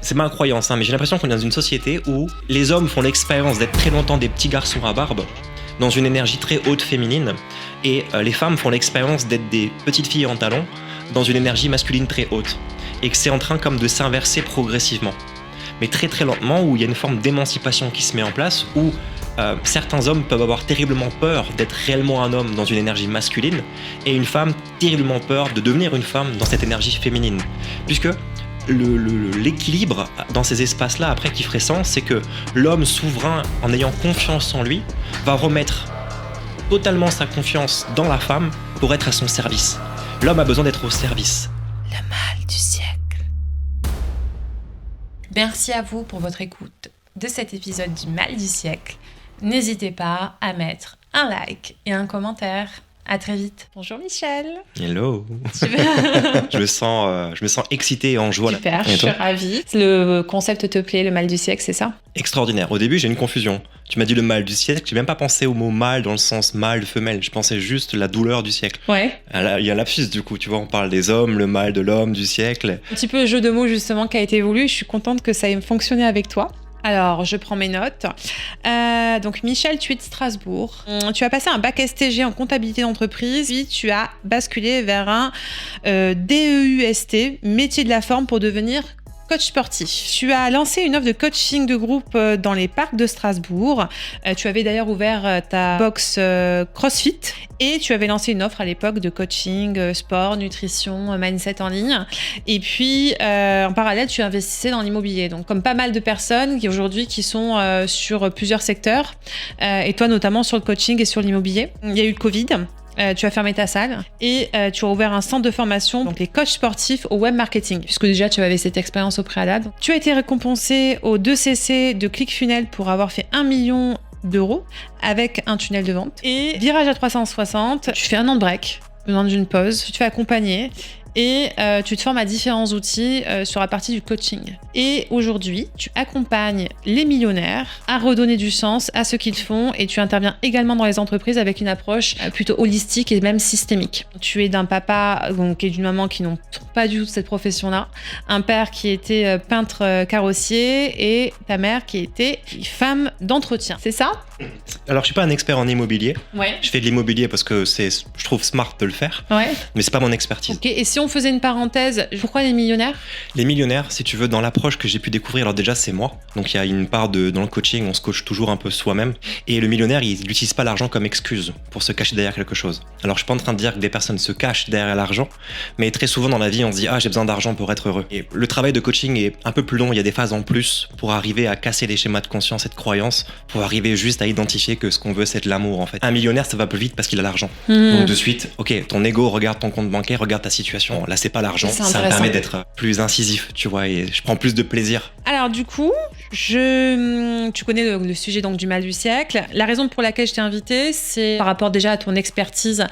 c'est ma croyance, hein, mais j'ai l'impression qu'on est dans une société où les hommes font l'expérience d'être très longtemps des petits garçons à barbe, dans une énergie très haute féminine, et les femmes font l'expérience d'être des petites filles en talons, dans une énergie masculine très haute, et que c'est en train comme de s'inverser progressivement. Mais très très lentement, où il y a une forme d'émancipation qui se met en place, où certains hommes peuvent avoir terriblement peur d'être réellement un homme dans une énergie masculine, et une femme terriblement peur de devenir une femme dans cette énergie féminine. Puisque l'équilibre dans ces espaces-là, après, qui ferait sens, c'est que l'homme souverain, en ayant confiance en lui, va remettre totalement sa confiance dans la femme pour être à son service. L'homme a besoin d'être au service. Le mal du siècle. Merci à vous pour votre écoute de cet épisode du mal du siècle. N'hésitez pas à mettre un like et un commentaire. À très vite. Bonjour Michel. Hello. Je me sens excité et en joie. Super, je suis ravie. Le concept te plaît, le mal du siècle, c'est ça? Extraordinaire. Au début, j'ai une confusion. Tu m'as dit le mal du siècle, j'ai même pas pensé au mot mâle dans le sens mâle, femelle. Je pensais juste la douleur du siècle. Ouais. Il y a un lapsus du coup, tu vois, on parle des hommes, le mal de l'homme, du siècle. Un petit peu le jeu de mots justement qui a été voulu. Je suis contente que ça ait fonctionné avec toi. Alors, je prends mes notes. Donc, Michel, tu es de Strasbourg. Tu as passé un bac STG en comptabilité d'entreprise. Puis, tu as basculé vers un DEUST, métier de la forme, pour devenir coach sportif. Tu as lancé une offre de coaching de groupe dans les parcs de Strasbourg. Tu avais d'ailleurs ouvert ta box CrossFit et tu avais lancé une offre à l'époque de coaching, sport, nutrition, mindset en ligne. Et puis, en parallèle, tu investissais dans l'immobilier. Donc, comme pas mal de personnes qui aujourd'hui qui sont sur plusieurs secteurs et toi notamment sur le coaching et sur l'immobilier. Il y a eu le Covid. Tu as fermé ta salle et tu as ouvert un centre de formation, donc les coachs sportifs au web marketing, puisque déjà tu avais cette expérience au préalable. Tu as été récompensé au 2CC de ClickFunnels pour avoir fait 1 million d'euros avec un tunnel de vente. Et virage à 360, tu fais un an de break, besoin d'une pause, tu te fais accompagner. Et tu te formes à différents outils sur la partie du coaching. Et aujourd'hui, tu accompagnes les millionnaires à redonner du sens à ce qu'ils font et tu interviens également dans les entreprises avec une approche plutôt holistique et même systémique. Tu es d'un papa donc, et d'une maman qui n'ont pas du tout cette profession-là, un père qui était peintre carrossier et ta mère qui était femme d'entretien. C'est ça ? Alors, je suis pas un expert en immobilier. Ouais. Je fais de l'immobilier parce que je trouve smart de le faire. Ouais. Mais c'est pas mon expertise. Ok. Et si on faisait une parenthèse, pourquoi les millionnaires ? Les millionnaires, si tu veux, dans l'approche que j'ai pu découvrir, alors déjà c'est moi. Donc il y a une part dans le coaching, on se coach toujours un peu soi-même. Et le millionnaire, il n'utilise pas l'argent comme excuse pour se cacher derrière quelque chose. Alors je suis pas en train de dire que des personnes se cachent derrière l'argent, mais très souvent dans la vie, on se dit j'ai besoin d'argent pour être heureux. Et le travail de coaching est un peu plus long, il y a des phases en plus pour arriver à casser les schémas de conscience et de croyance, pour arriver juste à identifier que ce qu'on veut c'est de l'amour en fait. Un millionnaire, ça va plus vite parce qu'il a l'argent. Donc de suite, ok, ton ego regarde ton compte bancaire, regarde ta situation. Là c'est pas l'argent, ça me permet d'être plus incisif, tu vois, et je prends plus de plaisir. Alors du coup, tu connais le sujet donc du mal du siècle. La raison pour laquelle je t'ai invité, c'est par rapport déjà à ton expertise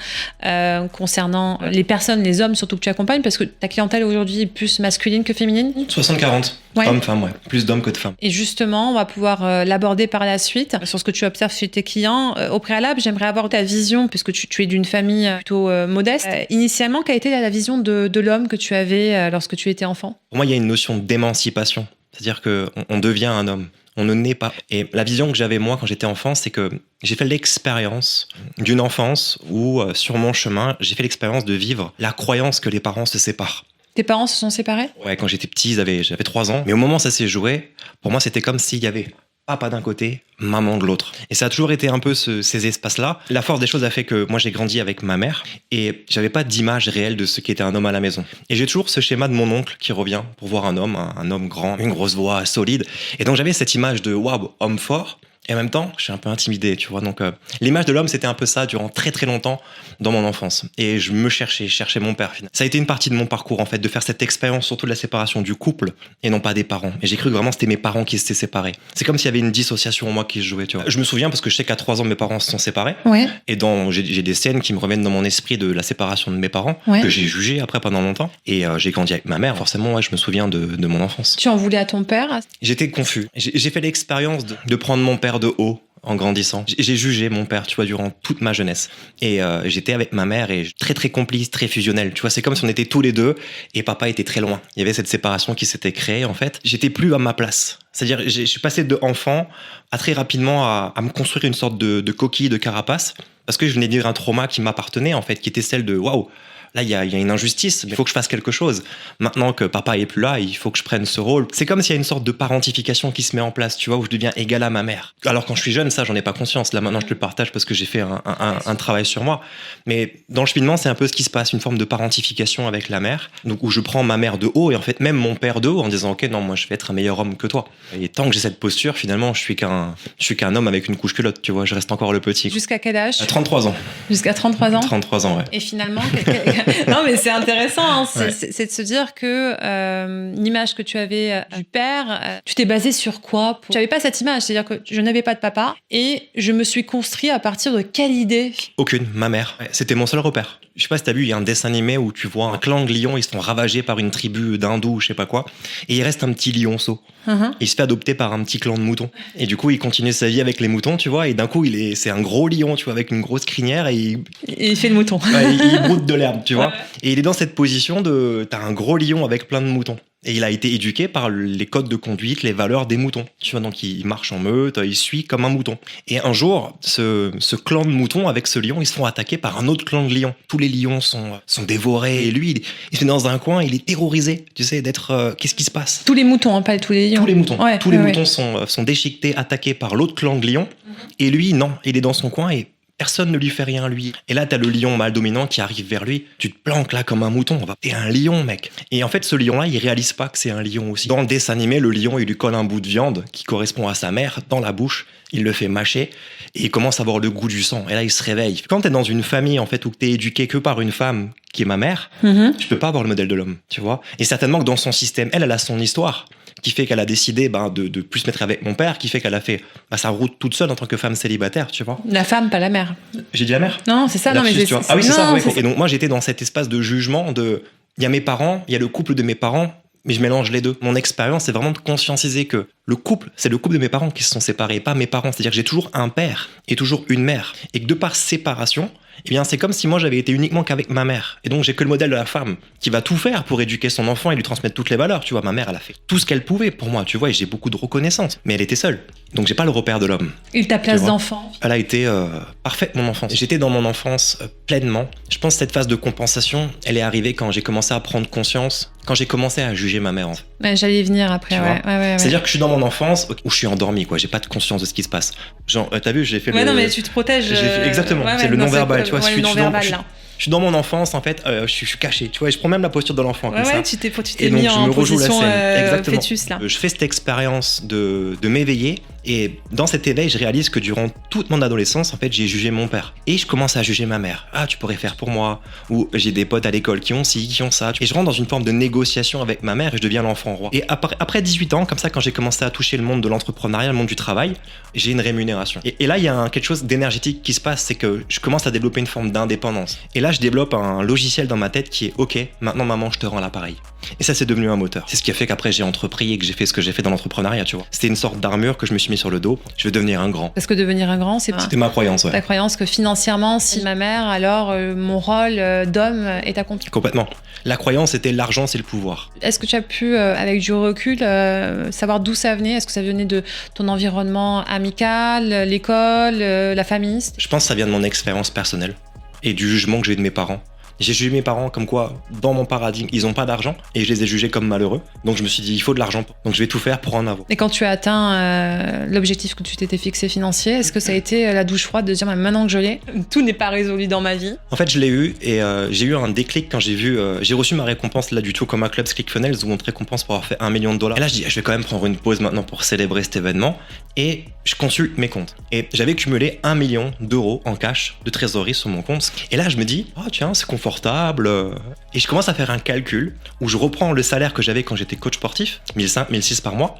concernant les personnes, les hommes surtout que tu accompagnes, parce que ta clientèle aujourd'hui est plus masculine que féminine. 60-40, ouais. Hommes-femmes, ouais. Plus d'hommes que de femmes. Et justement, on va pouvoir l'aborder par la suite sur ce que tu observes chez tes clients. Au préalable, j'aimerais avoir ta vision, puisque tu es d'une famille plutôt modeste. Initialement, quelle était la vision de l'homme que tu avais lorsque tu étais enfant ? Pour moi, il y a une notion d'émancipation. C'est-à-dire qu'on devient un homme. On ne naît pas. Et la vision que j'avais moi quand j'étais enfant, c'est que j'ai fait l'expérience d'une enfance où, sur mon chemin, j'ai fait l'expérience de vivre la croyance que les parents se séparent. Tes parents se sont séparés ? Ouais, quand j'étais petit, j'avais 3 ans. Mais au moment où ça s'est joué, pour moi, c'était comme s'il y avait papa d'un côté, maman de l'autre. Et ça a toujours été un peu ces espaces-là. La force des choses a fait que moi, j'ai grandi avec ma mère et j'avais pas d'image réelle de ce qu'était un homme à la maison. Et j'ai toujours ce schéma de mon oncle qui revient pour voir un homme grand, une grosse voix, solide. Et donc, j'avais cette image de waouh, homme fort. Et en même temps, je suis un peu intimidé, tu vois. Donc, l'image de l'homme, c'était un peu ça durant très très longtemps dans mon enfance. Et je me cherchais, je cherchais mon père. Ça a été une partie de mon parcours, en fait, de faire cette expérience, surtout de la séparation du couple et non pas des parents. Et j'ai cru que vraiment c'était mes parents qui s'étaient séparés. C'est comme s'il y avait une dissociation en moi qui se jouait, tu vois. Je me souviens parce que je sais qu'à 3 ans, mes parents se sont séparés. Ouais. Et j'ai des scènes qui me reviennent dans mon esprit de la séparation de mes parents, ouais. que j'ai jugé après pendant longtemps. Et j'ai grandi avec ma mère. Forcément, ouais, je me souviens de mon enfance. Tu en voulais à ton père ? J'étais confus. J'ai fait l'expérience de prendre mon père de haut. en grandissant. J'ai jugé mon père, tu vois, durant toute ma jeunesse. Et j'étais avec ma mère et très très complice, très fusionnel. Tu vois, c'est comme si on était tous les deux et papa était très loin. Il y avait cette séparation qui s'était créée en fait. J'étais plus à ma place. C'est-à-dire, je suis passé de enfant à très rapidement à me construire une sorte de coquille, de carapace, parce que je venais de vivre un trauma qui m'appartenait en fait, qui était celle de waouh. Là, il y a une injustice, il faut que je fasse quelque chose. Maintenant que papa est plus là, il faut que je prenne ce rôle. C'est comme s'il y a une sorte de parentification qui se met en place, tu vois, où je deviens égal à ma mère. Alors quand je suis jeune, ça, j'en ai pas conscience. Là, maintenant, je te le partage parce que j'ai fait un travail sur moi. Mais dans le cheminement, c'est un peu ce qui se passe, une forme de parentification avec la mère, donc où je prends ma mère de haut et en fait même mon père de haut en disant, ok, non, moi, je vais être un meilleur homme que toi. Et tant que j'ai cette posture, finalement, je suis qu'un homme avec une couche culotte, tu vois, je reste encore le petit. Jusqu'à quel âge? 33 ans. Jusqu'à 33 ans? 33 ans, ouais. Et finalement, non, mais c'est intéressant, hein. C'est de se dire que l'image que tu avais du père, tu t'es basé sur quoi? J'avais pas cette image, c'est-à-dire que je n'avais pas de papa et je me suis construit à partir de quelle idée? Aucune, ma mère. Ouais, c'était mon seul repère. Je sais pas si t'as vu, il y a un dessin animé où tu vois un clan de lions, ils se font ravager par une tribu d'hindous ou je sais pas quoi, et il reste un petit lionceau. Il se fait adopter par un petit clan de moutons. Et du coup, il continue sa vie avec les moutons, tu vois, et d'un coup, c'est un gros lion, tu vois, avec une grosse crinière et il fait le mouton. Ouais, il broute de l'herbe, tu vois. Et il est dans cette position t'as un gros lion avec plein de moutons. Et il a été éduqué par les codes de conduite, les valeurs des moutons. Tu vois, donc il marche en meute, il suit comme un mouton. Et un jour, ce clan de moutons avec ce lion, ils se font attaquer par un autre clan de lions. Tous les lions sont dévorés. Et lui, il est dans un coin, il est terrorisé, tu sais, d'être... qu'est-ce qui se passe? Tous les moutons, hein, pas tous les lions. Tous les moutons. Ouais, tous les moutons sont déchiquetés, attaqués par l'autre clan de lions. Et lui, non, il est dans son coin et personne ne lui fait rien, lui. Et là, t'as le lion mâle dominant qui arrive vers lui. Tu te planques là comme un mouton. T'es un lion, mec. Et en fait, ce lion-là, il réalise pas que c'est un lion aussi. Dans le dessin animé, le lion, il lui colle un bout de viande qui correspond à sa mère dans la bouche. Il le fait mâcher et il commence à avoir le goût du sang. Et là, il se réveille. Quand t'es dans une famille, en fait, où t'es éduqué que par une femme qui est ma mère, tu peux pas avoir le modèle de l'homme, tu vois. Et certainement que dans son système, elle a son histoire, qui fait qu'elle a décidé de plus se mettre avec mon père, qui fait qu'elle a fait sa route toute seule en tant que femme célibataire, tu vois. La femme, pas la mère. J'ai dit la mère? Non, c'est ça. Non, mais ah oui, c'est ça. Oui. Et donc moi, j'étais dans cet espace de jugement il y a mes parents, il y a le couple de mes parents, mais je mélange les deux. Mon expérience, c'est vraiment de conscientiser que le couple, c'est le couple de mes parents qui se sont séparés, pas mes parents. C'est-à-dire que j'ai toujours un père et toujours une mère. Et que de par séparation, eh bien, c'est comme si moi, j'avais été uniquement qu'avec ma mère. Et donc, j'ai que le modèle de la femme qui va tout faire pour éduquer son enfant et lui transmettre toutes les valeurs. Tu vois, ma mère, elle a fait tout ce qu'elle pouvait pour moi, tu vois, et j'ai beaucoup de reconnaissance. Mais elle était seule. Donc, j'ai pas le repère de l'homme. Et ta place d'enfant? Elle a été parfaite, mon enfance. J'étais dans mon enfance pleinement. Je pense que cette phase de compensation, elle est arrivée quand j'ai commencé à prendre conscience, quand j'ai commencé à juger ma mère. En fait. Ouais, j'allais y venir après, ouais. C'est-à-dire que je suis dans mon enfance où je suis endormi, quoi. J'ai pas de conscience de ce qui se passe. Genre, t'as vu, j'ai fait non, mais tu te protèges. Exactement, c'est le non-verbal, tu vois. Je suis dans mon enfance, en fait, je suis caché, tu vois, et je prends même la posture de l'enfant comme ça. Tu t'es mis en position fœtus, là. Je fais cette expérience de m'éveiller, et dans cet éveil, je réalise que durant toute mon adolescence, en fait, j'ai jugé mon père. Et je commence à juger ma mère. Ah, tu pourrais faire pour moi. Ou j'ai des potes à l'école qui ont ci, qui ont ça. Et je rentre dans une forme de négociation avec ma mère et je deviens l'enfant roi. Et après 18 ans, comme ça, quand j'ai commencé à toucher le monde de l'entrepreneuriat, le monde du travail, j'ai une rémunération. Et là, il y a quelque chose d'énergétique qui se passe, c'est que je commence à développer une forme d'indépendance. Et là, je développe un logiciel dans ma tête qui est OK, maintenant maman, je te rends l'appareil. Et ça, c'est devenu un moteur. C'est ce qui a fait qu'après, j'ai entrepris et que j'ai fait ce que j'ai fait dans l'entrepreneuriat, tu vois. C'était une sorte d'armure que je me suis mis sur le dos. Je vais devenir un grand. Parce que devenir un grand, c'était ma croyance, ouais. Ta croyance que financièrement, si ma mère, alors mon rôle d'homme est accompli. Complètement. La croyance, c'était l'argent, c'est le pouvoir. Est-ce que tu as pu, avec du recul, savoir d'où ça venait? Est-ce que ça venait de ton environnement amical, l'école, la famille? Je pense que ça vient de mon expérience personnelle et du jugement que j'ai eu de mes parents. J'ai jugé mes parents comme quoi, dans mon paradigme, ils n'ont pas d'argent et je les ai jugés comme malheureux. Donc je me suis dit, il faut de l'argent. Donc je vais tout faire pour en avoir. Et quand tu as atteint l'objectif que tu t'étais fixé financier, est-ce que ça a été la douche froide de dire, maintenant que je l'ai, tout n'est pas résolu dans ma vie? En fait, je l'ai eu et j'ai eu un déclic quand j'ai reçu ma récompense là du Tacoma Club ClickFunnels où on te récompense pour avoir fait $1 million. Et là, je dis, je vais quand même prendre une pause maintenant pour célébrer cet événement. Et je consulte mes comptes. Et j'avais cumulé $1 million en cash de trésorerie sur mon compte. Et là, je me dis, oh tiens, c'est confortable. Et je commence à faire un calcul où je reprends le salaire que j'avais quand j'étais coach sportif, 1500, 1600 par mois.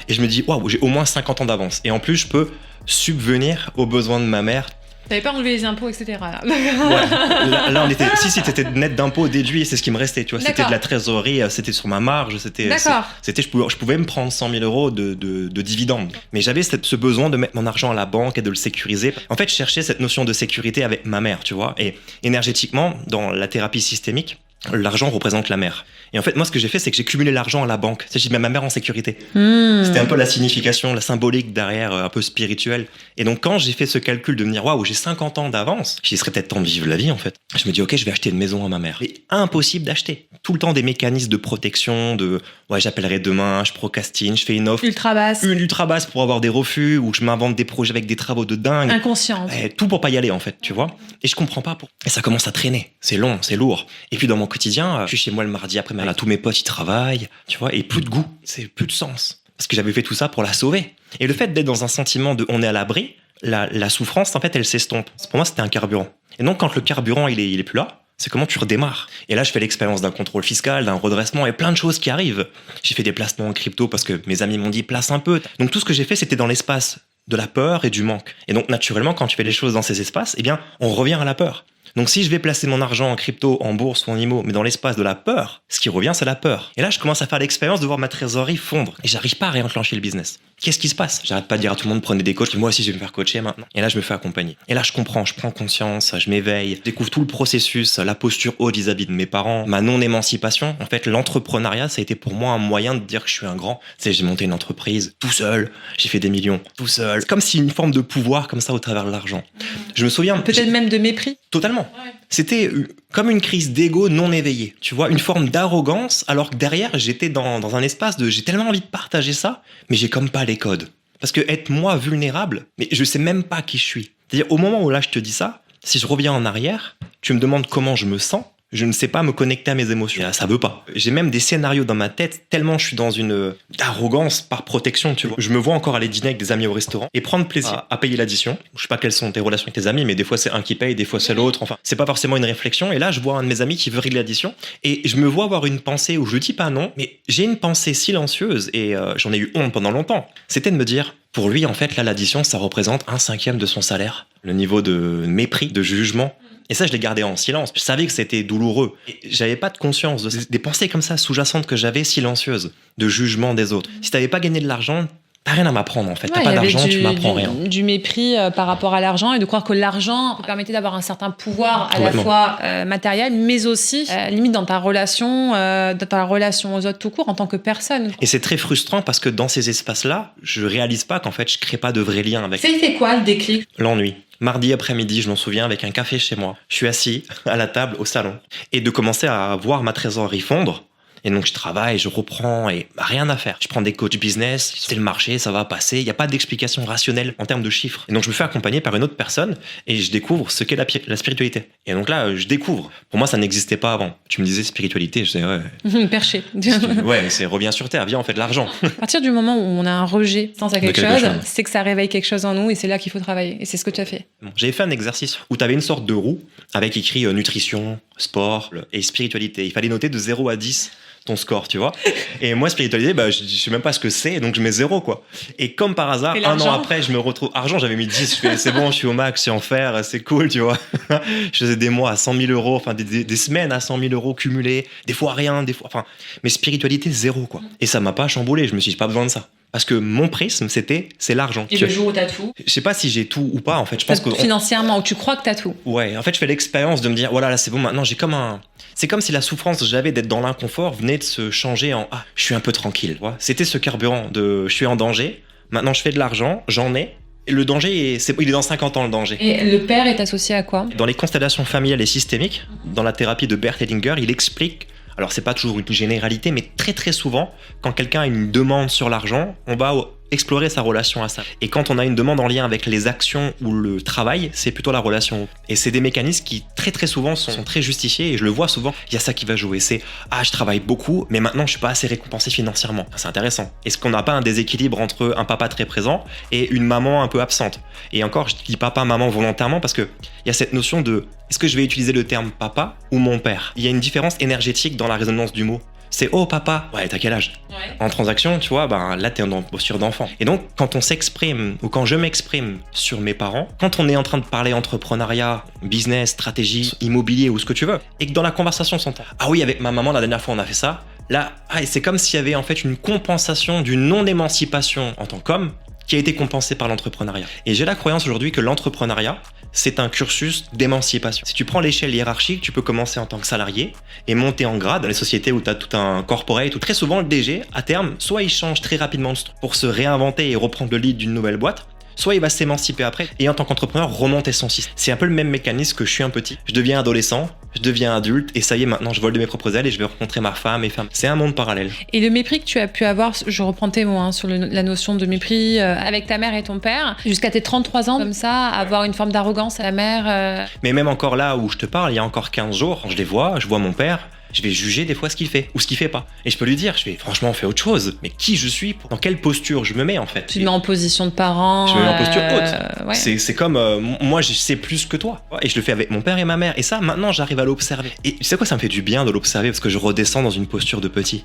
Et je me dis, waouh, j'ai au moins 50 ans d'avance. Et en plus, je peux subvenir aux besoins de ma mère T'avais pas enlevé les impôts, etc. Là. Ouais. Là, on était. Si, t'étais net d'impôts déduits, c'est ce qui me restait. Tu vois, c'était D'accord. de la trésorerie, c'était sur ma marge, D'accord. je pouvais me prendre 100 000 euros de dividendes. Mais j'avais ce besoin de mettre mon argent à la banque et de le sécuriser. En fait, je cherchais cette notion de sécurité avec ma mère, tu vois. Et énergétiquement, dans la thérapie systémique, l'argent représente la mère. Et en fait, moi, ce que j'ai fait, c'est que j'ai cumulé l'argent à la banque. J'ai mis ma mère en sécurité. C'était un peu la signification, la symbolique derrière, un peu spirituelle. Et donc, quand j'ai fait ce calcul de me dire, waouh, j'ai 50 ans d'avance, il serait peut-être temps de vivre la vie, en fait. Je me dis, ok, je vais acheter une maison à ma mère. Mais impossible d'acheter. Tout le temps des mécanismes de protection, ouais, j'appellerai demain, je procrastine, je fais une offre. Ultra basse. Une ultra basse pour avoir des refus, ou je m'invente des projets avec des travaux de dingue. Inconsciente. Tout pour pas y aller, en fait, tu vois. Et je comprends pas pourquoi. Et ça commence à traîner. C'est long, c'est lourd. Et puis, dans mon quotidien, je suis chez moi le mardi après, là, tous mes potes, ils travaillent, tu vois, et plus de goût. C'est plus de sens. Parce que j'avais fait tout ça pour la sauver. Et le fait d'être dans un sentiment de on est à l'abri, la souffrance, en fait, elle s'estompe. Pour moi, c'était un carburant. Et donc, quand le carburant, il est plus là, c'est comment tu redémarres. Et là, je fais l'expérience d'un contrôle fiscal, d'un redressement et plein de choses qui arrivent. J'ai fait des placements en crypto parce que mes amis m'ont dit place un peu. Donc, tout ce que j'ai fait, c'était dans l'espace de la peur et du manque. Et donc, naturellement, quand tu fais les choses dans ces espaces, eh bien, on revient à la peur. Donc si je vais placer mon argent en crypto, en bourse ou en IMO, mais dans l'espace de la peur, ce qui revient, c'est la peur. Et là, je commence à faire l'expérience de voir ma trésorerie fondre. Et j'arrive pas à réenclencher le business. Qu'est-ce qui se passe? J'arrête pas de dire à tout le monde, prenez des coachs, moi aussi je vais me faire coacher maintenant. Et là, je me fais accompagner. Et là, je comprends, je prends conscience, je m'éveille, je découvre tout le processus, la posture haute vis-à-vis de mes parents, ma non-émancipation. En fait, l'entrepreneuriat, ça a été pour moi un moyen de dire que je suis un grand. Tu sais, j'ai monté une entreprise tout seul, j'ai fait des millions tout seul. C'est comme si une forme de pouvoir comme ça au travers de l'argent. Je me souviens... Peut-être même de mépris. Totalement. Ouais. C'était comme une crise d'ego non éveillée, tu vois, une forme d'arrogance, alors que derrière, j'étais dans un espace de j'ai tellement envie de partager ça, mais j'ai comme pas les codes. Parce que être moi vulnérable, mais je sais même pas qui je suis. C'est-à-dire, au moment où là, je te dis ça, si je reviens en arrière, tu me demandes comment je me sens, je ne sais pas me connecter à mes émotions. Ça veut pas. J'ai même des scénarios dans ma tête, tellement je suis dans une arrogance par protection, tu vois. Je me vois encore aller dîner avec des amis au restaurant et prendre plaisir à payer l'addition. Je sais pas quelles sont tes relations avec tes amis, mais des fois c'est un qui paye, des fois c'est l'autre. Enfin, c'est pas forcément une réflexion. Et là, je vois un de mes amis qui veut régler l'addition et je me vois avoir une pensée où je dis pas non, mais j'ai une pensée silencieuse et j'en ai eu honte pendant longtemps. C'était de me dire, pour lui, en fait, là, l'addition, ça représente 1/5 de son salaire. Le niveau de mépris, de jugement. Et ça, je l'ai gardé en silence. Je savais que c'était douloureux. Et j'avais pas de conscience des pensées comme ça sous-jacentes que j'avais silencieuses, de jugement des autres. Si t'avais pas gagné de l'argent, t'as rien à m'apprendre en fait. T'as pas d'argent, tu m'apprends rien. Du mépris par rapport à l'argent et de croire que l'argent permettait d'avoir un certain pouvoir à la fois matériel, mais aussi limite dans ta relation aux autres tout court en tant que personne. Et c'est très frustrant parce que dans ces espaces-là, je réalise pas qu'en fait, je crée pas de vrais liens avec. C'était quoi le déclic? L'ennui. Mardi après-midi, je m'en souviens, avec un café chez moi. Je suis assis à la table au salon. Et de commencer à voir ma trésorerie fondre. Et donc, je travaille, je reprends et rien à faire. Je prends des coachs business, c'est le marché, ça va passer. Il n'y a pas d'explication rationnelle en termes de chiffres. Et donc, je me fais accompagner par une autre personne et je découvre ce qu'est la spiritualité. Et donc là, je découvre. Pour moi, ça n'existait pas avant. Tu me disais spiritualité, je disais ouais. Perché. Ouais, c'est reviens sur terre, viens, on fait de l'argent. À partir du moment où on a un rejet sans à quelque chose, c'est que ça réveille quelque chose en nous et c'est là qu'il faut travailler. Et c'est ce que tu as fait. Bon, j'avais fait un exercice où tu avais une sorte de roue avec écrit nutrition, sport et spiritualité. Il fallait noter de 0 à 10 ton score, tu vois. Et moi, spiritualité, je sais même pas ce que c'est, donc je mets 0, quoi. Et comme par hasard, un an après, je me retrouve... Argent, j'avais mis 10, je fais, c'est bon, je suis au max, je suis en fer, c'est cool, tu vois. Je faisais des mois à 100 000 euros, enfin des semaines à 100 000 euros cumulés, des fois rien, des fois... Enfin, mais spiritualité, 0, quoi. Et ça m'a pas chamboulé, je me suis dit, j'ai pas besoin de ça. Parce que mon prisme, c'est l'argent. Et le jour où t'as tout? Je sais pas si j'ai tout ou pas, en fait. Je pense que financièrement, où tu crois que t'as tout. Ouais, en fait, je fais l'expérience de me dire, voilà, là, c'est bon, maintenant, j'ai comme un... C'est comme si la souffrance que j'avais d'être dans l'inconfort venait de se changer en, je suis un peu tranquille, tu vois. C'était ce carburant de, je suis en danger, maintenant, je fais de l'argent, j'en ai, et le danger, il est dans 50 ans, le danger. Et le père est associé à quoi? Dans les constellations familiales et systémiques, dans la thérapie de Bert Hellinger, il explique... Alors, c'est pas toujours une généralité, mais très très souvent, quand quelqu'un a une demande sur l'argent, on va explorer sa relation à ça. Et quand on a une demande en lien avec les actions ou le travail, c'est plutôt la relation. Et c'est des mécanismes qui très très souvent sont très justifiés, et je le vois souvent, il y a ça qui va jouer, c'est « Ah, je travaille beaucoup, mais maintenant je suis pas assez récompensé financièrement. » C'est intéressant. Est-ce qu'on n'a pas un déséquilibre entre un papa très présent et une maman un peu absente? Et encore, je dis papa, maman volontairement parce que il y a cette notion de est-ce que je vais utiliser le terme papa ou mon père? Il y a une différence énergétique dans la résonance du mot. C'est oh papa, ouais, t'as quel âge? En transaction, tu vois, ben là t'es en posture d'enfant. Et donc quand on s'exprime ou quand je m'exprime sur mes parents, quand on est en train de parler entrepreneuriat, business, stratégie, immobilier ou ce que tu veux, et que dans la conversation on s'entend, ah oui, avec ma maman la dernière fois on a fait ça, là c'est comme s'il y avait en fait une compensation d'une non-émancipation en tant qu'homme qui a été compensée par l'entrepreneuriat. Et j'ai la croyance aujourd'hui que l'entrepreneuriat, c'est un cursus d'émancipation. Si tu prends l'échelle hiérarchique, tu peux commencer en tant que salarié et monter en grade dans les sociétés où tu as tout un corporate, où très souvent le DG, à terme, soit il change très rapidement pour se réinventer et reprendre le lead d'une nouvelle boîte, soit il va s'émanciper après et en tant qu'entrepreneur remonter son système. C'est un peu le même mécanisme que je suis un petit. Je deviens adolescent, je deviens adulte et ça y est, maintenant je vole de mes propres ailes et je vais rencontrer ma femme et femme. C'est un monde parallèle. Et le mépris que tu as pu avoir, je reprends tes mots, sur la notion de mépris avec ta mère et ton père, jusqu'à tes 33 ans, comme ça, avoir une forme d'arrogance à la mère. Mais même encore là où je te parle, il y a encore 15 jours, quand je vois mon père, je vais juger des fois ce qu'il fait ou ce qu'il fait pas. Et je peux lui dire, franchement, on fait autre chose. Mais qui je suis? Dans quelle posture je me mets en fait? Tu te mets en position de parent. Je me mets en posture haute. Ouais. C'est comme, moi je sais plus que toi. Et je le fais avec mon père et ma mère. Et ça, maintenant, j'arrive à l'observer. Et tu sais quoi, ça me fait du bien de l'observer parce que je redescends dans une posture de petit.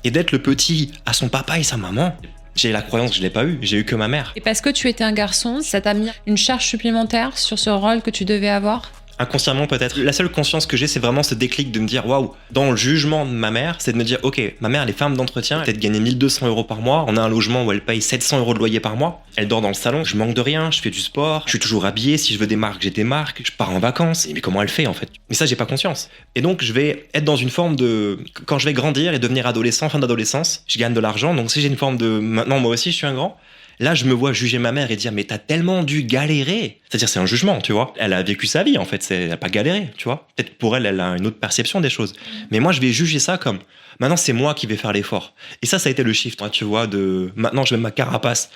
Et d'être le petit à son papa et sa maman. J'ai la croyance que je l'ai pas eu, j'ai eu que ma mère. Et parce que tu étais un garçon, ça t'a mis une charge supplémentaire sur ce rôle que tu devais avoir? Inconsciemment peut-être. La seule conscience que j'ai, c'est vraiment ce déclic de me dire waouh, dans le jugement de ma mère, c'est de me dire ok, ma mère elle est femme d'entretien, peut-être gagner 1200 € par mois, on a un logement où elle paye 700 € de loyer par mois, elle dort dans le salon, je manque de rien, je fais du sport, je suis toujours habillé, si je veux des marques, j'ai des marques, je pars en vacances, mais comment elle fait en fait? Mais ça j'ai pas conscience. Et donc je vais être dans une forme de, quand je vais grandir et devenir adolescent, fin d'adolescence, je gagne de l'argent, donc si j'ai une forme de, maintenant moi aussi je suis un grand, là, je me vois juger ma mère et dire, mais t'as tellement dû galérer. C'est-à-dire, c'est un jugement, tu vois. Elle a vécu sa vie, en fait. Elle n'a pas galéré, tu vois. Peut-être pour elle, elle a une autre perception des choses. Mais moi, je vais juger ça comme, maintenant, c'est moi qui vais faire l'effort. Et ça a été le shift, tu vois, de, maintenant, je mets ma carapace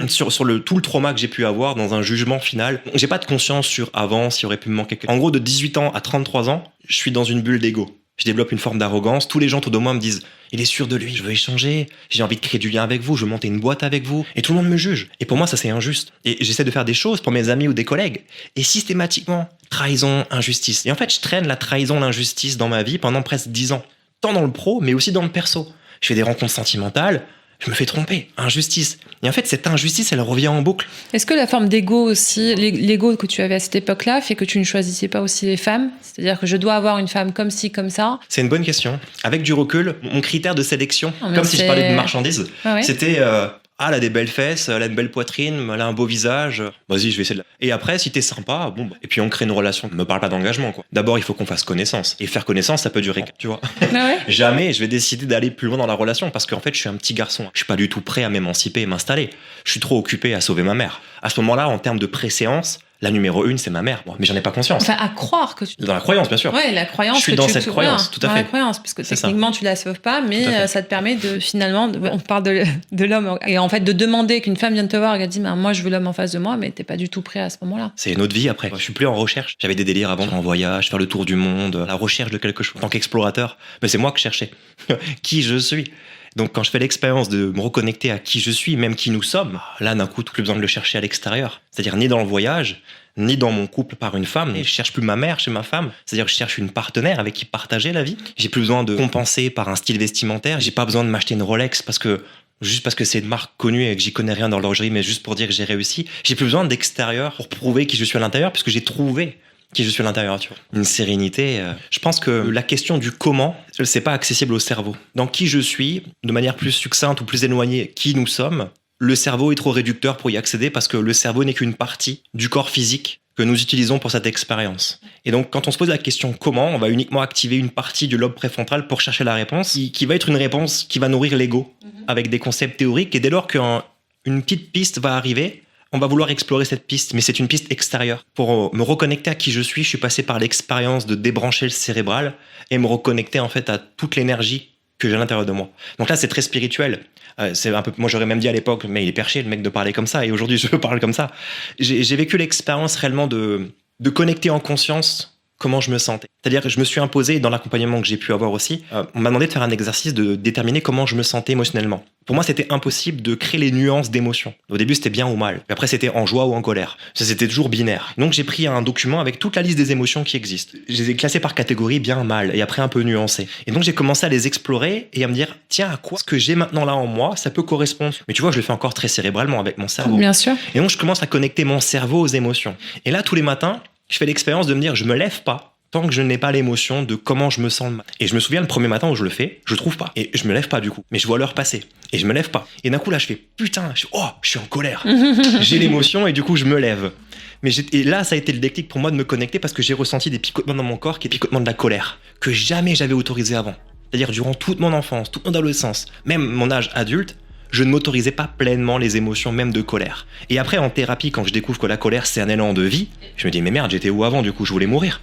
sur tout le trauma que j'ai pu avoir dans un jugement final. J'ai pas de conscience sur avant, s'il aurait pu me manquer. En gros, de 18 ans à 33 ans, je suis dans une bulle d'ego. Je développe une forme d'arrogance. Tous les gens autour de moi me disent « Il est sûr de lui, je veux échanger, j'ai envie de créer du lien avec vous, je veux monter une boîte avec vous. » Et tout le monde me juge. Et pour moi, ça c'est injuste. Et j'essaie de faire des choses pour mes amis ou des collègues. Et systématiquement, trahison, injustice. Et en fait, je traîne la trahison, l'injustice dans ma vie pendant presque 10 ans. Tant dans le pro, mais aussi dans le perso. Je fais des rencontres sentimentales, je me fais tromper, injustice. Et en fait, cette injustice, elle revient en boucle. Est-ce que la forme d'ego aussi, l'ego que tu avais à cette époque-là, fait que tu ne choisissais pas aussi les femmes? C'est-à-dire que je dois avoir une femme comme ci, comme ça? C'est une bonne question. Avec du recul, mon critère de sélection, comme si je parlais de marchandise, c'était... elle a des belles fesses, elle a une belle poitrine, elle a un beau visage. Vas-y, je vais essayer de... Et après, si t'es sympa, bon, et puis on crée une relation. Ne me parle pas d'engagement, quoi. D'abord, il faut qu'on fasse connaissance. Et faire connaissance, ça peut durer, tu vois. Jamais je vais décider d'aller plus loin dans la relation parce qu'en fait, je suis un petit garçon. Je suis pas du tout prêt à m'émanciper et m'installer. Je suis trop occupé à sauver ma mère. À ce moment-là, en termes de préséance, la numéro 1, c'est ma mère. Bon, mais j'en ai pas conscience. Enfin, à croire que tu... Dans la croyance, bien sûr. Ouais, la croyance. Je suis dans cette croyance, tout à fait. Dans la croyance, parce que techniquement, tu la sauves pas, mais ça te permet de, finalement, on parle de l'homme. Et en fait, de demander qu'une femme vienne te voir et qu'elle dise, moi, je veux l'homme en face de moi, mais t'es pas du tout prêt à ce moment-là. C'est une autre vie après. Je suis plus en recherche. J'avais des délires avant, en voyage, faire le tour du monde, la recherche de quelque chose. En tant qu'explorateur, mais c'est moi que je cherchais. Qui je suis. Donc quand je fais l'expérience de me reconnecter à qui je suis, même qui nous sommes, là d'un coup, plus besoin de le chercher à l'extérieur. C'est-à-dire ni dans le voyage, ni dans mon couple par une femme. Et je cherche plus ma mère chez ma femme. C'est-à-dire que je cherche une partenaire avec qui partager la vie. J'ai plus besoin de compenser par un style vestimentaire. J'ai pas besoin de m'acheter une Rolex juste parce que c'est une marque connue et que j'y connais rien dans l'horlogerie, mais juste pour dire que j'ai réussi. J'ai plus besoin d'extérieur pour prouver qui je suis à l'intérieur, puisque j'ai trouvé qui je suis à l'intérieur, tu vois. Une sérénité. Je pense que la question du comment, c'est pas accessible au cerveau. Dans qui je suis, de manière plus succincte ou plus éloignée, qui nous sommes, le cerveau est trop réducteur pour y accéder parce que le cerveau n'est qu'une partie du corps physique que nous utilisons pour cette expérience. Et donc, quand on se pose la question comment, on va uniquement activer une partie du lobe préfrontal pour chercher la réponse, qui va être une réponse qui va nourrir l'ego, avec des concepts théoriques. Et dès lors qu'une petite piste va arriver, on va vouloir explorer cette piste, mais c'est une piste extérieure. Pour me reconnecter à qui je suis passé par l'expérience de débrancher le cérébral et me reconnecter en fait à toute l'énergie que j'ai à l'intérieur de moi. Donc là, c'est très spirituel. C'est un peu, moi, j'aurais même dit à l'époque, mais il est perché, le mec, de parler comme ça. Et aujourd'hui, je parle comme ça. J'ai vécu l'expérience réellement de connecter en conscience comment je me sentais. C'est-à-dire que je me suis imposé, dans l'accompagnement que j'ai pu avoir aussi, on m'a demandé de faire un exercice de déterminer comment je me sentais émotionnellement. Pour moi, c'était impossible de créer les nuances d'émotions. Au début, c'était bien ou mal. Puis après, c'était en joie ou en colère. Ça, c'était toujours binaire. Donc, j'ai pris un document avec toute la liste des émotions qui existent. Je les ai classées par catégorie, bien, mal, et après un peu nuancées. Et donc, j'ai commencé à les explorer et à me dire, tiens, à quoi ce que j'ai maintenant là en moi, ça peut correspondre. Mais tu vois, je le fais encore très cérébralement avec mon cerveau. Bien sûr. Et donc, je commence à connecter mon cerveau aux émotions. Et là, tous les matins, je fais l'expérience de me dire, je me lève pas tant que je n'ai pas l'émotion de comment je me sens le matin. Et je me souviens, le premier matin où je le fais, je trouve pas. Et je me lève pas du coup. Mais je vois l'heure passer. Et je me lève pas. Et d'un coup, là, je fais, putain, je suis en colère. J'ai l'émotion et du coup, je me lève. Et là, ça a été le déclic pour moi de me connecter parce que j'ai ressenti des picotements dans mon corps qui étaient des picotements de la colère que jamais j'avais autorisé avant. C'est-à-dire durant toute mon enfance, toute mon adolescence, même mon âge adulte, je ne m'autorisais pas pleinement les émotions, même de colère. Et après, en thérapie, quand je découvre que la colère, c'est un élan de vie, je me dis, mais merde, j'étais où avant, du coup, je voulais mourir.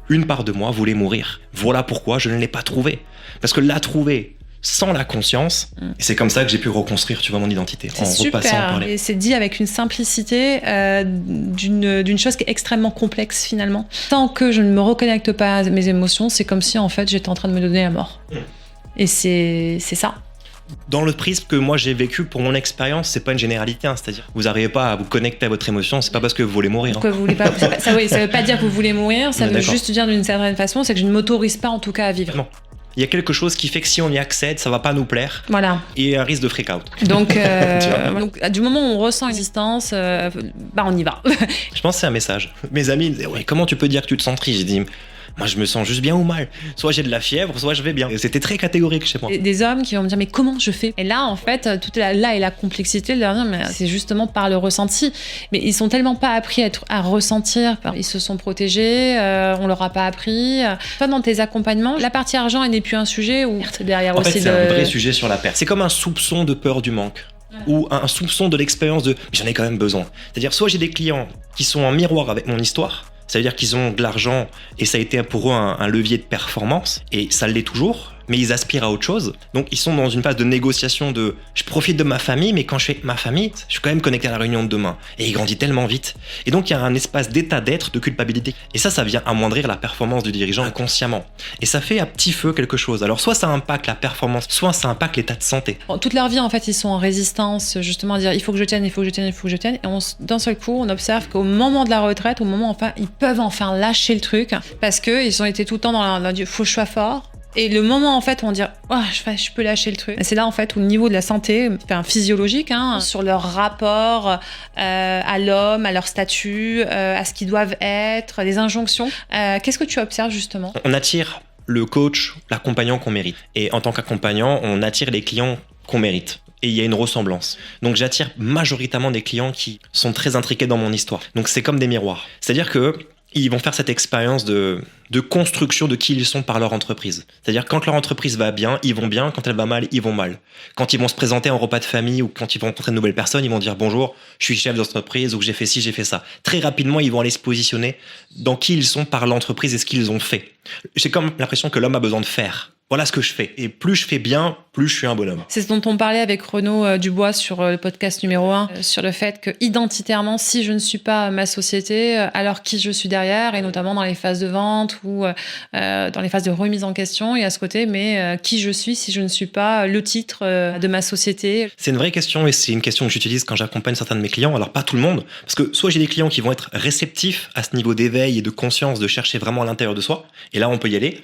Une part de moi voulait mourir. Voilà pourquoi je ne l'ai pas trouvée. Parce que la trouver sans la conscience, et c'est comme ça que j'ai pu reconstruire, tu vois, mon identité. C'est super. Et c'est dit avec une simplicité d'une chose qui est extrêmement complexe, finalement. Tant que je ne me reconnecte pas à mes émotions, c'est comme si, en fait, j'étais en train de me donner la mort. Et c'est ça. Dans le prisme que moi j'ai vécu pour mon expérience, c'est pas une généralité, hein, c'est-à-dire vous n'arrivez pas à vous connecter à votre émotion, c'est pas parce que vous voulez mourir. Que vous voulez pas, ça veut pas dire que vous voulez mourir, ça veut juste dire d'une certaine façon, c'est que je ne m'autorise pas en tout cas à vivre. Non. Il y a quelque chose qui fait que si on y accède, ça va pas nous plaire. Voilà. Et un risque de freak out. Donc, du moment où on ressent l'existence, on y va. Je pense que c'est un message. Mes amis me disaient, ouais, comment tu peux dire que tu te sens triste? J'ai dit, moi, je me sens juste bien ou mal. Soit j'ai de la fièvre, soit je vais bien. Et c'était très catégorique chez moi. Des hommes qui vont me dire, mais comment je fais? Et là, en fait, toute là est la complexité de leur dire, mais c'est justement par le ressenti. Mais ils sont tellement pas appris à ressentir. Ils se sont protégés, on leur a pas appris. Toi, dans tes accompagnements, la partie argent, elle n'est plus un sujet ou derrière en aussi fait, c'est un vrai sujet sur la perte. C'est comme un soupçon de peur du manque. Ou un soupçon de l'expérience de j'en ai quand même besoin. C'est-à-dire, soit j'ai des clients qui sont en miroir avec mon histoire. Ça veut dire qu'ils ont de l'argent et ça a été pour eux un levier de performance et ça l'est toujours, mais ils aspirent à autre chose. Donc ils sont dans une phase de négociation de je profite de ma famille, mais quand je fais ma famille, je suis quand même connecté à la réunion de demain. Et il grandit tellement vite. Et donc il y a un espace d'état d'être, de culpabilité. Et ça vient amoindrir la performance du dirigeant inconsciemment. Et ça fait à petit feu quelque chose. Alors soit ça impacte la performance, soit ça impacte l'état de santé. Toute leur vie, en fait, ils sont en résistance, justement, à dire il faut que je tienne, il faut que je tienne, il faut que je tienne. Et d'un seul coup, on observe qu'au moment de la retraite, au moment enfin, ils peuvent enfin lâcher le truc parce qu'ils ont été tout le temps dans il faut que je sois fort. Et le moment en fait où on dit je peux lâcher le truc, c'est là en fait où le niveau de la santé, physiologique, sur leur rapport à l'homme, à leur statut, à ce qu'ils doivent être, les injonctions. Qu'est-ce que tu observes justement? On attire le coach, l'accompagnant qu'on mérite. Et en tant qu'accompagnant, on attire les clients qu'on mérite. Et il y a une ressemblance. Donc j'attire majoritairement des clients qui sont très intriqués dans mon histoire. Donc c'est comme des miroirs. C'est-à-dire que ils vont faire cette expérience de construction de qui ils sont par leur entreprise. C'est-à-dire quand leur entreprise va bien, ils vont bien. Quand elle va mal, ils vont mal. Quand ils vont se présenter en repas de famille ou quand ils vont rencontrer de nouvelles personnes, ils vont dire bonjour, je suis chef d'entreprise ou que j'ai fait ci, j'ai fait ça. Très rapidement, ils vont aller se positionner dans qui ils sont par l'entreprise et ce qu'ils ont fait. J'ai comme l'impression que l'homme a besoin de faire. Voilà ce que je fais. Et plus je fais bien, plus je suis un bonhomme. C'est ce dont on parlait avec Renaud Dubois sur le podcast numéro 1, sur le fait que identitairement, si je ne suis pas ma société, alors qui je suis derrière, et notamment dans les phases de vente ou dans les phases de remise en question, il y a ce côté, mais qui je suis si je ne suis pas le titre de ma société? C'est une vraie question et c'est une question que j'utilise quand j'accompagne certains de mes clients. Alors pas tout le monde, parce que soit j'ai des clients qui vont être réceptifs à ce niveau d'éveil et de conscience, de chercher vraiment à l'intérieur de soi, et là on peut y aller.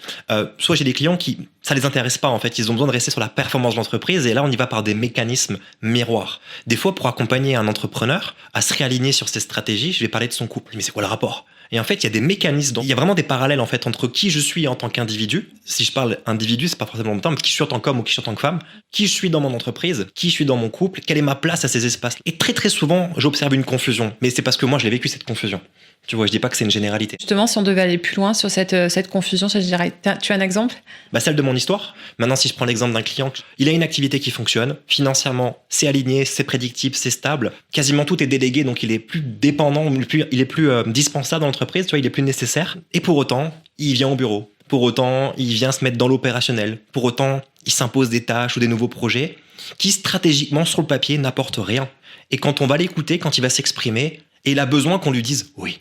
Soit j'ai des clients qui ça les intéresse pas en fait, ils ont besoin de rester sur la performance de l'entreprise et là on y va par des mécanismes miroirs. Des fois pour accompagner un entrepreneur à se réaligner sur ses stratégies, je vais parler de son couple. Mais c'est quoi le rapport? Et en fait, il y a des mécanismes, il y a vraiment des parallèles en fait entre qui je suis en tant qu'individu. Si je parle individu, c'est pas forcément le temps, mais qui je suis en tant qu'homme ou qui je suis en tant que femme, qui je suis dans mon entreprise, qui je suis dans mon couple, quelle est ma place à ces espaces. Et très très souvent, j'observe une confusion, mais c'est parce que moi je l'ai vécu cette confusion. Tu vois, je dis pas que c'est une généralité. Justement, si on devait aller plus loin sur cette confusion, je dirais, tu as un exemple? Celle de mon histoire. Maintenant, si je prends l'exemple d'un client, il a une activité qui fonctionne. Financièrement, c'est aligné, c'est prédictible, c'est stable. Quasiment tout est délégué, donc il est plus dépendant, il est plus dispensable dans l'entreprise, tu vois, il est plus nécessaire. Et pour autant, il vient au bureau. Pour autant, il vient se mettre dans l'opérationnel. Pour autant, il s'impose des tâches ou des nouveaux projets qui, stratégiquement, sur le papier, n'apportent rien. Et quand on va l'écouter, quand il va s'exprimer, il a besoin qu'on lui dise oui.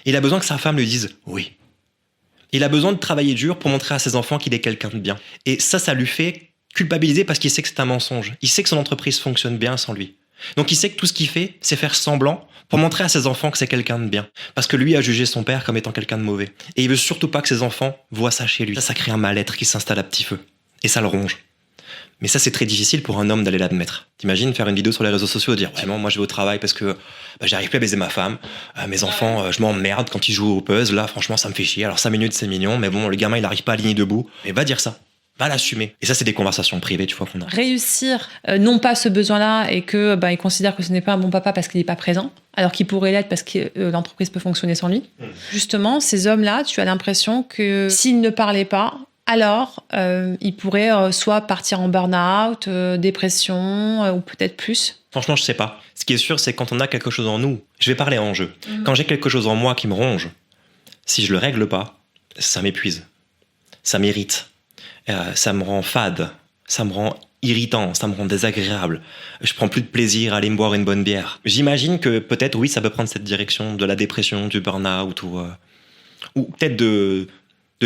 Il a besoin que sa femme lui dise oui. Il a besoin de travailler dur pour montrer à ses enfants qu'il est quelqu'un de bien. Et ça lui fait culpabiliser parce qu'il sait que c'est un mensonge. Il sait que son entreprise fonctionne bien sans lui. Donc il sait que tout ce qu'il fait, c'est faire semblant pour montrer à ses enfants que c'est quelqu'un de bien. Parce que lui a jugé son père comme étant quelqu'un de mauvais. Et il veut surtout pas que ses enfants voient ça chez lui. Ça crée un mal-être qui s'installe à petit feu. Et ça le ronge. Mais ça, c'est très difficile pour un homme d'aller l'admettre. T'imagines faire une vidéo sur les réseaux sociaux et dire « Ouais, non, moi je vais au travail parce que j'arrive plus à baiser ma femme. Mes enfants, je m'emmerde quand ils jouent au puzzle. Là, franchement, ça me fait chier. Alors 5 minutes, c'est mignon. Mais bon, le gamin, il n'arrive pas à aligner debout. Mais va dire ça. Va l'assumer. » Et ça, c'est des conversations privées, tu vois, qu'on a. Réussir, non pas ce besoin-là et que il considère que ce n'est pas un bon papa parce qu'il n'est pas présent, alors qu'il pourrait l'être parce que l'entreprise peut fonctionner sans lui. Justement, ces hommes-là, tu as l'impression que s'ils ne parlaient pas, alors ils pourraient soit partir en burn-out, dépression, ou peut-être plus. Franchement, je sais pas. Ce qui est sûr, c'est quand on a quelque chose en nous, je vais parler en jeu. Quand j'ai quelque chose en moi qui me ronge, si je le règle pas, ça m'épuise. Ça m'irrite. Ça me rend fade. Ça me rend irritant. Ça me rend désagréable. Je prends plus de plaisir à aller me boire une bonne bière. J'imagine que peut-être, oui, ça peut prendre cette direction de la dépression, du burn-out ou peut-être de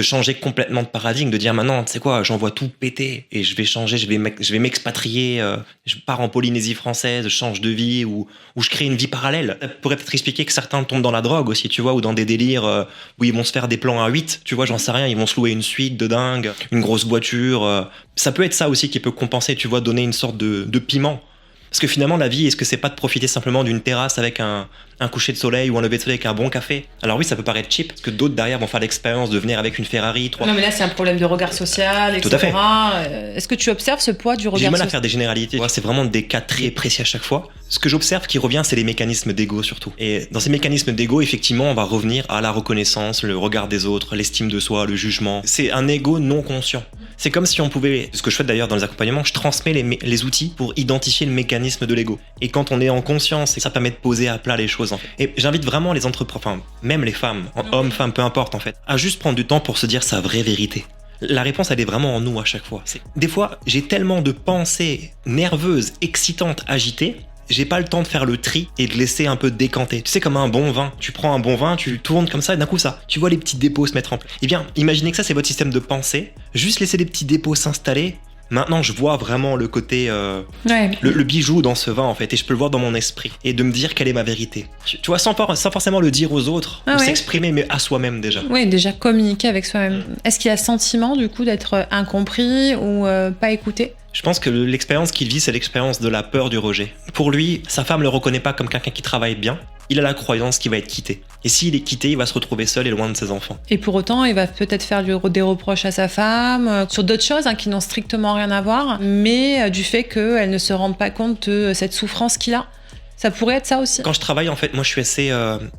changer complètement de paradigme, de dire maintenant, tu sais quoi, j'envoie tout péter et je vais changer, je vais m'expatrier, je pars en Polynésie française, je change de vie ou je crée une vie parallèle. Ça pourrait peut-être expliquer que certains tombent dans la drogue aussi, tu vois, ou dans des délires où ils vont se faire des plans à 8, tu vois, j'en sais rien, ils vont se louer une suite de dingue, une grosse voiture. Ça peut être ça aussi qui peut compenser, tu vois, donner une sorte de piment. Parce que finalement, la vie, est-ce que c'est pas de profiter simplement d'une terrasse avec un coucher de soleil ou un lever de soleil avec un bon café? Alors oui, ça peut paraître cheap, parce que d'autres derrière vont faire l'expérience de venir avec une Ferrari. Non, mais là, c'est un problème de regard social, etc. Tout à fait. Est-ce que tu observes ce poids du regard social? J'ai du mal à faire des généralités. C'est vraiment des cas très précis à chaque fois. Ce que j'observe qui revient, c'est les mécanismes d'ego surtout. Et dans ces mécanismes d'ego, effectivement, on va revenir à la reconnaissance, le regard des autres, l'estime de soi, le jugement. C'est un ego non conscient. C'est comme si on pouvait, ce que je fais d'ailleurs dans les accompagnements, je transmets les outils pour identifier le mécanisme de l'ego. Et quand on est en conscience, ça permet de poser à plat les choses en fait. Et j'invite vraiment les entrepreneurs, enfin même les femmes, hommes, femmes, peu importe en fait, à juste prendre du temps pour se dire sa vraie vérité. La réponse, elle est vraiment en nous à chaque fois. Des fois, j'ai tellement de pensées nerveuses, excitantes, agitées, j'ai pas le temps de faire le tri et de laisser un peu décanter. Tu sais, comme un bon vin. Tu prends un bon vin, tu tournes comme ça et d'un coup ça. Tu vois les petits dépôts se mettre en place. Eh bien, imaginez que ça, c'est votre système de pensée. Juste laisser les petits dépôts s'installer. Maintenant, je vois vraiment le côté, le bijou dans ce vin en fait, et je peux le voir dans mon esprit et de me dire quelle est ma vérité. Tu vois, sans forcément le dire aux autres, ou s'exprimer, mais à soi-même déjà. Oui, déjà communiquer avec soi-même. Est-ce qu'il y a sentiment du coup d'être incompris ou pas écouté? Je pense que l'expérience qu'il vit, c'est l'expérience de la peur du rejet. Pour lui, sa femme le reconnaît pas comme quelqu'un qui travaille bien. Il a la croyance qu'il va être quitté. Et s'il est quitté, il va se retrouver seul et loin de ses enfants. Et pour autant, il va peut-être faire des reproches à sa femme, sur d'autres choses qui n'ont strictement rien à voir, mais du fait qu'elle ne se rende pas compte de cette souffrance qu'il a. Ça pourrait être ça aussi. Quand je travaille, en fait, moi je suis assez...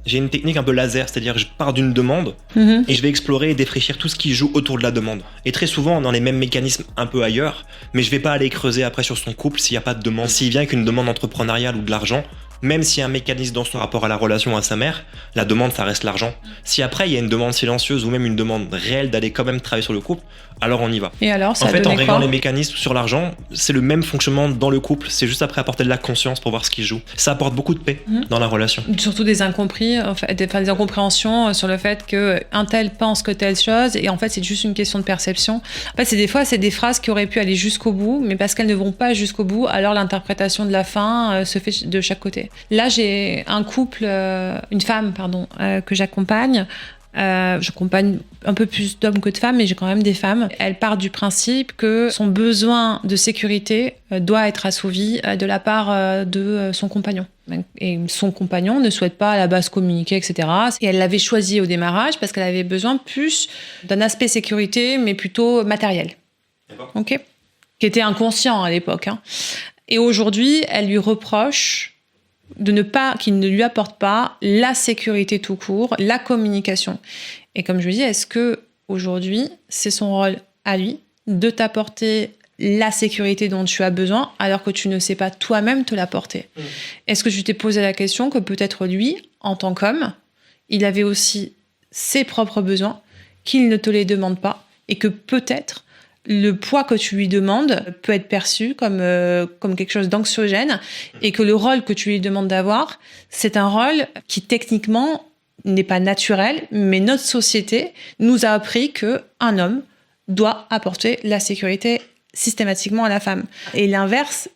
j'ai une technique un peu laser, c'est-à-dire que je pars d'une demande et je vais explorer et défricher tout ce qui joue autour de la demande. Et très souvent, dans les mêmes mécanismes un peu ailleurs, mais je vais pas aller creuser après sur son couple s'il n'y a pas de demande. S'il vient avec une demande entrepreneuriale ou de l'argent, même s'il y a un mécanisme dans son rapport à la relation à sa mère, la demande, ça reste l'argent. Si après, il y a une demande silencieuse ou même une demande réelle d'aller quand même travailler sur le couple, alors on y va. Et alors, ça en fait, en réglant quoi les mécanismes sur l'argent, c'est le même fonctionnement dans le couple. C'est juste après apporter de la conscience pour voir ce qui joue. Ça apporte beaucoup de paix dans la relation. Surtout des incompris, des incompréhensions sur le fait qu'un tel pense que telle chose, et en fait, c'est juste une question de perception. En fait, des fois, c'est des phrases qui auraient pu aller jusqu'au bout, mais parce qu'elles ne vont pas jusqu'au bout, alors l'interprétation de la fin se fait de chaque côté. Là, j'ai un couple, une femme, que j'accompagne. J'accompagne un peu plus d'hommes que de femmes, mais j'ai quand même des femmes. Elle part du principe que son besoin de sécurité doit être assouvi de la part de son compagnon. Et son compagnon ne souhaite pas à la base communiquer, etc. Et elle l'avait choisi au démarrage parce qu'elle avait besoin plus d'un aspect sécurité, mais plutôt matériel. Ok, qui était inconscient à l'époque. Et aujourd'hui, elle lui reproche qu'il ne lui apporte pas la sécurité tout court, la communication. Et comme je dis, est-ce que aujourd'hui, c'est son rôle à lui de t'apporter la sécurité dont tu as besoin alors que tu ne sais pas toi-même te l'apporter? Est-ce que tu t'es posé la question que peut-être lui, en tant qu'homme, il avait aussi ses propres besoins, qu'il ne te les demande pas et que peut-être le poids que tu lui demandes peut être perçu comme quelque chose d'anxiogène et que le rôle que tu lui demandes d'avoir, c'est un rôle qui techniquement n'est pas naturel, mais notre société nous a appris qu'un homme doit apporter la sécurité systématiquement à la femme. Et l'inverse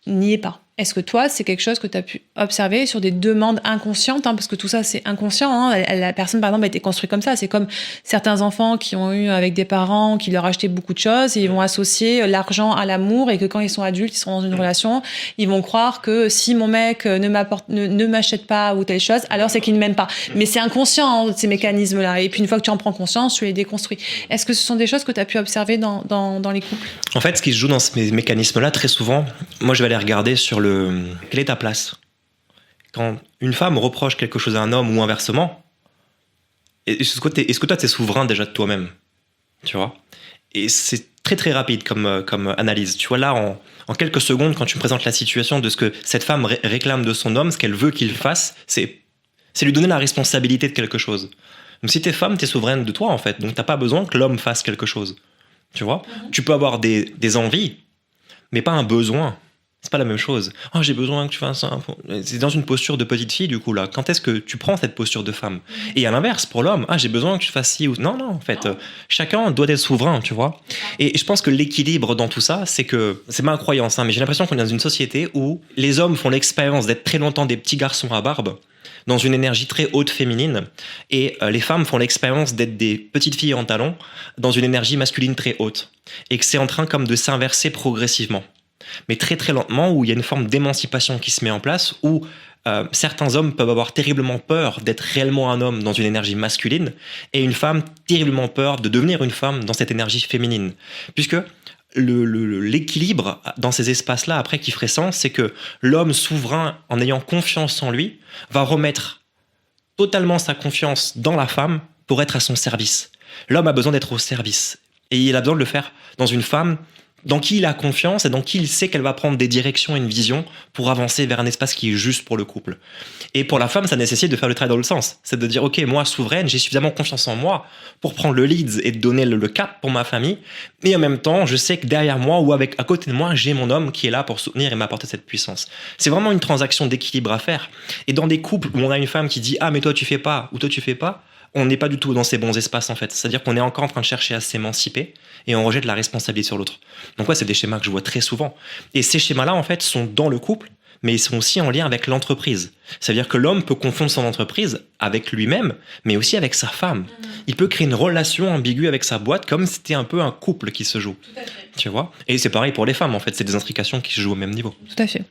n'y est pas. Est-ce que toi, c'est quelque chose que tu as pu observer sur des demandes inconscientes, parce que tout ça, c'est inconscient. La personne, par exemple, a été construite comme ça. C'est comme certains enfants qui ont eu avec des parents qui leur achetaient beaucoup de choses et ils vont associer l'argent à l'amour et que quand ils sont adultes, ils seront dans une relation, ils vont croire que si mon mec ne m'achète pas ou telle chose, alors c'est qu'il ne m'aime pas. Mais c'est inconscient, ces mécanismes-là. Et puis une fois que tu en prends conscience, tu les déconstruis. Est-ce que ce sont des choses que tu as pu observer dans les couples ? En fait, ce qui se joue dans ces mécanismes-là, très souvent, moi, je vais aller regarder sur quelle est ta place ? Quand une femme reproche quelque chose à un homme ou inversement, est-ce que toi, tu es souverain déjà de toi-même ? Tu vois ? Et c'est très très rapide comme analyse. Tu vois, là, en quelques secondes, quand tu me présentes la situation de ce que cette femme réclame de son homme, ce qu'elle veut qu'il fasse, c'est lui donner la responsabilité de quelque chose. Donc si t'es femme, t'es souveraine de toi, en fait. Donc t'as pas besoin que l'homme fasse quelque chose. Tu vois ? Tu peux avoir des envies, mais pas un besoin. C'est pas la même chose. Oh, j'ai besoin que tu fasses ça. C'est dans une posture de petite fille, du coup, là. Quand est-ce que tu prends cette posture de femme ? Et à l'inverse, pour l'homme, j'ai besoin que tu fasses ci ou... Non, en fait, chacun doit être souverain, tu vois. Et je pense que l'équilibre dans tout ça, c'est ma croyance, mais j'ai l'impression qu'on est dans une société où les hommes font l'expérience d'être très longtemps des petits garçons à barbe, dans une énergie très haute féminine, et les femmes font l'expérience d'être des petites filles en talons, dans une énergie masculine très haute. Et que c'est en train comme de s'inverser progressivement. Mais très très lentement, où il y a une forme d'émancipation qui se met en place, où certains hommes peuvent avoir terriblement peur d'être réellement un homme dans une énergie masculine, et une femme terriblement peur de devenir une femme dans cette énergie féminine. Puisque l'équilibre dans ces espaces-là, après, qui ferait sens, c'est que l'homme souverain, en ayant confiance en lui, va remettre totalement sa confiance dans la femme pour être à son service. L'homme a besoin d'être au service, et il a besoin de le faire dans une femme dans qui il a confiance et dans qui il sait qu'elle va prendre des directions et une vision pour avancer vers un espace qui est juste pour le couple. Et pour la femme, ça nécessite de faire le travail dans le sens. C'est de dire, ok, moi, souveraine, j'ai suffisamment confiance en moi pour prendre le lead et donner le cap pour ma famille. Et en même temps, je sais que derrière moi ou à côté de moi, j'ai mon homme qui est là pour soutenir et m'apporter cette puissance. C'est vraiment une transaction d'équilibre à faire. Et dans des couples où on a une femme qui dit, mais toi, tu fais pas, ou toi, tu fais pas, on n'est pas du tout dans ces bons espaces, en fait. C'est-à-dire qu'on est encore en train de chercher à s'émanciper et on rejette la responsabilité sur l'autre. Donc c'est des schémas que je vois très souvent. Et ces schémas-là, en fait, sont dans le couple, mais ils sont aussi en lien avec l'entreprise. C'est-à-dire que l'homme peut confondre son entreprise avec lui-même, mais aussi avec sa femme. Il peut créer une relation ambiguë avec sa boîte, comme si c'était un peu un couple qui se joue. Tout à fait. Tu vois ? Et c'est pareil pour les femmes, en fait. C'est des intrications qui se jouent au même niveau. Tout à fait.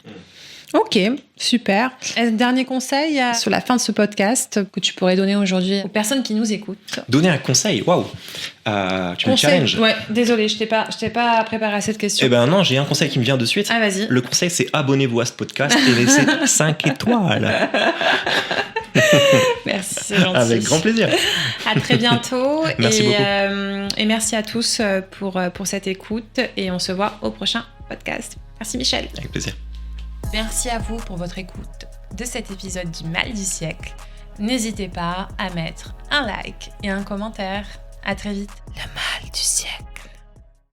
Ok, super. Un dernier conseil sur la fin de ce podcast que tu pourrais donner aujourd'hui aux personnes qui nous écoutent. Donner un conseil, waouh. Tu me challenges. Ouais, désolé, je t'ai pas préparé à cette question. Eh ben non, j'ai un conseil qui me vient de suite. Ah, vas-y. Le conseil, c'est abonnez-vous à ce podcast et laissez 5 étoiles. Merci, c'est gentil. Avec grand plaisir. À très bientôt. Merci beaucoup. Et merci à tous pour cette écoute et on se voit au prochain podcast. Merci Michel. Avec plaisir. Merci à vous pour votre écoute de cet épisode du Mal du siècle. N'hésitez pas à mettre un like et un commentaire. À très vite. Le Mal du siècle.